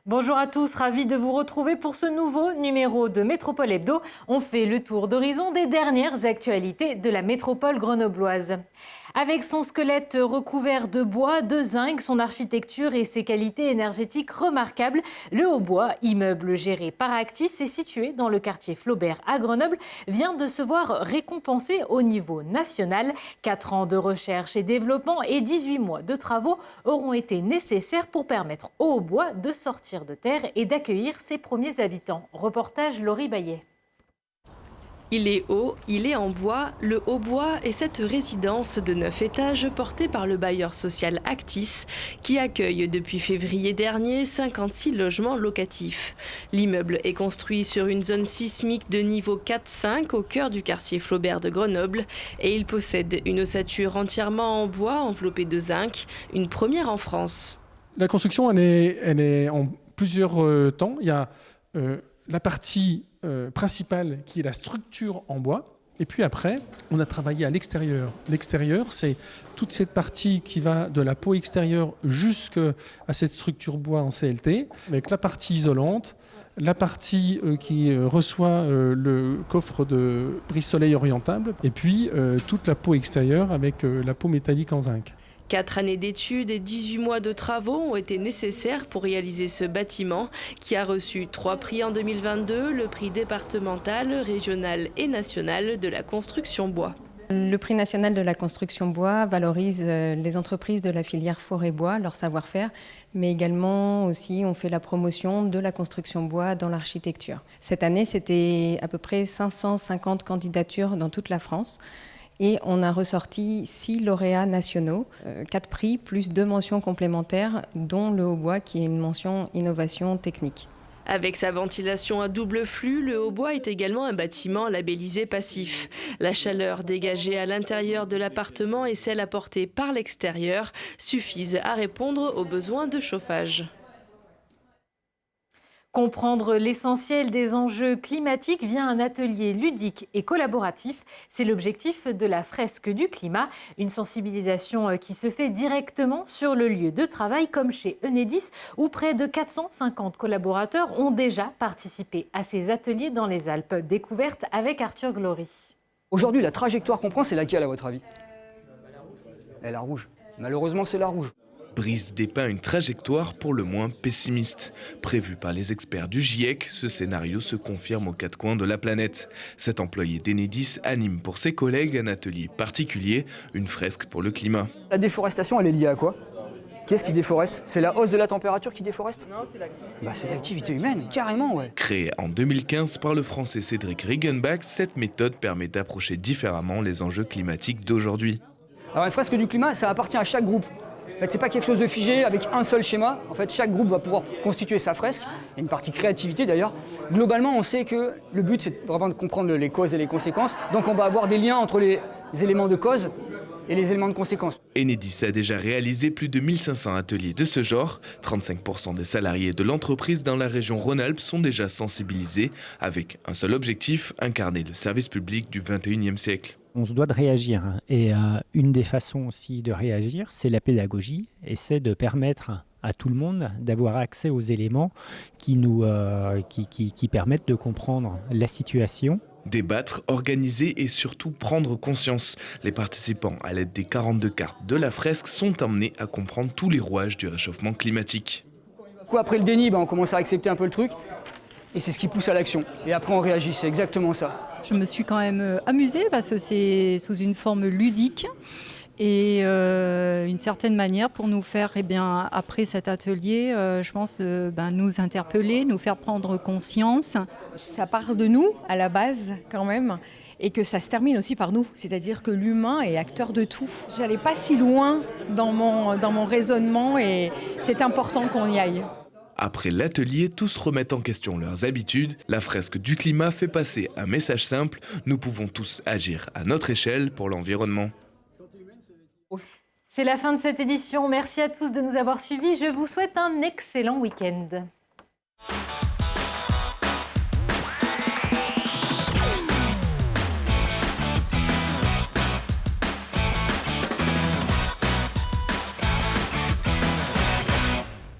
Bonjour à tous, ravi de vous retrouver pour ce nouveau numéro de Métropole Hebdo. On fait le tour d'horizon des dernières actualités de la métropole grenobloise. Avec son squelette recouvert de bois, de zinc, son architecture et ses qualités énergétiques remarquables, le Hautbois, immeuble géré par Actis et situé dans le quartier Flaubert à Grenoble, vient de se voir récompensé au niveau national. 4 ans de recherche et développement et 18 mois de travaux auront été nécessaires pour permettre au Hautbois de sortir de terre et d'accueillir ses premiers habitants. Reportage Laurie Bayet. Il est haut, il est en bois. Le Hautbois est cette résidence de 9 étages portée par le bailleur social Actis qui accueille depuis février dernier 56 logements locatifs. L'immeuble est construit sur une zone sismique de niveau 4-5 au cœur du quartier Flaubert de Grenoble et il possède une ossature entièrement en bois enveloppée de zinc, une première en France. La construction, elle est en plusieurs temps. Il y a la partie principale qui est la structure en bois. Et puis après, on a travaillé à l'extérieur. L'extérieur, c'est toute cette partie qui va de la peau extérieure jusqu'à cette structure bois en CLT, avec la partie isolante, la partie qui reçoit le coffre de brise-soleil orientable, et puis toute la peau extérieure avec la peau métallique en zinc. 4 années d'études et 18 mois de travaux ont été nécessaires pour réaliser ce bâtiment qui a reçu 3 prix en 2022, le prix départemental, régional et national de la construction bois. Le prix national de la construction bois valorise les entreprises de la filière forêt-bois, leur savoir-faire, mais également aussi on fait la promotion de la construction bois dans l'architecture. Cette année, c'était à peu près 550 candidatures dans toute la France. Et on a ressorti 6 lauréats nationaux, 4 prix plus 2 mentions complémentaires, dont le Hautbois qui est une mention innovation technique. Avec sa ventilation à double flux, le Hautbois est également un bâtiment labellisé passif. La chaleur dégagée à l'intérieur de l'appartement et celle apportée par l'extérieur suffisent à répondre aux besoins de chauffage. Comprendre l'essentiel des enjeux climatiques via un atelier ludique et collaboratif, c'est l'objectif de la fresque du climat, une sensibilisation qui se fait directement sur le lieu de travail comme chez Enedis où près de 450 collaborateurs ont déjà participé à ces ateliers dans les Alpes. Découverte avec Arthur Glory. Aujourd'hui, la trajectoire qu'on prend, c'est laquelle à votre avis? La rouge. Malheureusement, c'est la rouge. Brice dépeint une trajectoire pour le moins pessimiste. Prévu par les experts du GIEC, ce scénario se confirme aux 4 coins de la planète. Cet employé d'Enedis anime pour ses collègues un atelier particulier, une fresque pour le climat. La déforestation, elle est liée à quoi? Qu'est-ce qui déforeste? C'est la hausse de la température qui déforeste? Non, c'est l'activité. C'est l'activité humaine, carrément, ouais. Créée en 2015 par le français Cédric Riggenbach, cette méthode permet d'approcher différemment les enjeux climatiques d'aujourd'hui. Alors, une fresque du climat, ça appartient à chaque groupe. En fait, c'est pas quelque chose de figé avec un seul schéma. En fait, chaque groupe va pouvoir constituer sa fresque. Il y a une partie créativité d'ailleurs. Globalement, on sait que le but, c'est vraiment de comprendre les causes et les conséquences. Donc, on va avoir des liens entre les éléments de cause et les éléments de conséquence. Enedis a déjà réalisé plus de 1500 ateliers de ce genre. 35% des salariés de l'entreprise dans la région Rhône-Alpes sont déjà sensibilisés avec un seul objectif, incarner le service public du 21e siècle. On se doit de réagir et une des façons aussi de réagir, c'est la pédagogie et c'est de permettre à tout le monde d'avoir accès aux éléments qui permettent de comprendre la situation. Débattre, organiser et surtout prendre conscience. Les participants, à l'aide des 42 cartes de la fresque, sont amenés à comprendre tous les rouages du réchauffement climatique. Après le déni, on commence à accepter un peu le truc et c'est ce qui pousse à l'action. Et après on réagit, c'est exactement ça. Je me suis quand même amusée parce que c'est sous une forme ludique et une certaine manière pour nous faire, après cet atelier, je pense, nous interpeller, nous faire prendre conscience. Ça part de nous à la base quand même et que ça se termine aussi par nous, c'est-à-dire que l'humain est acteur de tout. J'allais pas si loin dans mon raisonnement et c'est important qu'on y aille. Après l'atelier, tous remettent en question leurs habitudes. La fresque du climat fait passer un message simple. Nous pouvons tous agir à notre échelle pour l'environnement. C'est la fin de cette édition. Merci à tous de nous avoir suivis. Je vous souhaite un excellent week-end.